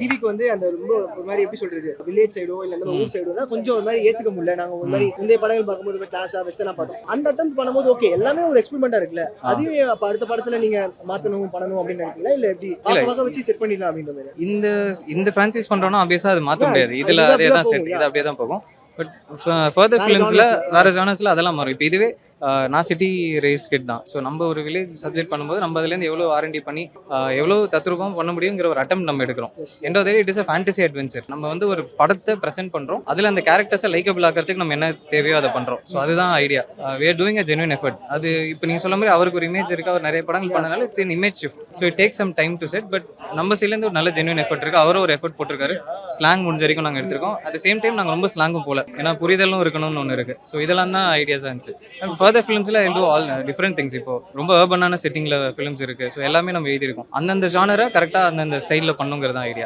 ஜிவிக்கு வந்து அந்த ரொம்ப ஒரு மாதிரி எப்படி சொல்றது வில்லேஜ் சைடோ இல்ல அந்த ஊர் சைடோ கொஞ்சம் ஒரு மாதிரி ஏத்துக்க முடியல. நாங்க ஒரு மாதிரி இந்த படங்கள் பார்க்கும்போது கிளாஸா வெஸ்டர்னா பார்த்தோம். அந்த அட்டம் பண்ணும்போது ஓகே எல்லாமே ஒரு எக்ஸ்பெரிமெண்டா இருக்குல்ல, அதையும் அப்ப அடுத்த படத்துல நீங்க மாத்தணும் பண்ணணும் அப்படின்னு நினைக்கிறீங்களா இல்ல எப்படி பார்க்க வச்சு செட் பண்ணிடலாம் அப்படின்ற மாதிரி? இந்த பிரான்சைஸ் பண்றோம்னா ஆப்வியஸா அது மாத்த முடியாது. இதுல அதே தான் செட், இது அப்படியே தான் போகும். பட் ஃபர்தர் ஃபிலிம்ஸ்ல வேற ஜானர்ஸ்ல அதெல்லாம் மாறும். இப்போ இதுவே நான் சிட்டி ரேஸ்ட் கிட் தான். ஸோ நம்ம ஒரு வில்லேஜ் சப்ஜெக்ட் பண்ணும்போது நம்ம அதுலேருந்து எவ்வளோ R&D பண்ணி எவ்வளோ தத்ரூபம் பண்ண முடியுங்கிற ஒரு அட்டம் நம்ம எடுக்கிறோம். End of the day it is a fantasy adventure. நம்ம வந்து ஒரு படத்தை ப்ரெசென்ட் பண்ணுறோம், அதில் அந்த கேரக்டர்ஸை லைக்கபிள் ஆக்கிறதுக்கு நம்ம என்ன தேவையோ அதை பண்ணுறோம். ஸோ அதுதான் idea. We are doing a genuine effort. அது இப்போ நீங்கள் சொல்ல மாதிரி அவருக்கு ஒரு இமேஜ் இருக்குது, அவர் நிறைய படங்கள் பண்ணனால it's in image shift. So it take some time to set. But நம்ம சைட்லேருந்து ஒரு நல்ல ஜென்யூன் எஃபர்ட் இருக்குது. அவரும் ஒரு எஃபர்ட் போட்டிருக்காரு. ஸ்லாங் முடிஞ்ச வரைக்கும் நாங்கள் எடுத்திருக்கோம். அட் த சேம் டைம் நாங்கள் ரொம்ப ஸ்லாங்கும் போல, ஏன்னா புரிதலும் இருக்கணும்னு ஒன்று இருக்குது. ஸோ இதெல்லாம் தான் ஐடியாஸாக இருந்துச்சு. ஃபர்தர் ஃபிலிம்ஸில் எல்லோ ஆல் டிஃப்ரெண்ட் திங்ஸ். இப்போ ரொம்ப அர்பனான செட்டிங்கில் ஃபிலிம்ஸ் இருக்குது. ஸோ எல்லாமே நம்ம எழுதியிருக்கோம். அந்தந்த ஜானரை கரெக்டாக அந்தந்த ஸ்டைலில் பண்ணுங்கிறது தான் ஐடியா.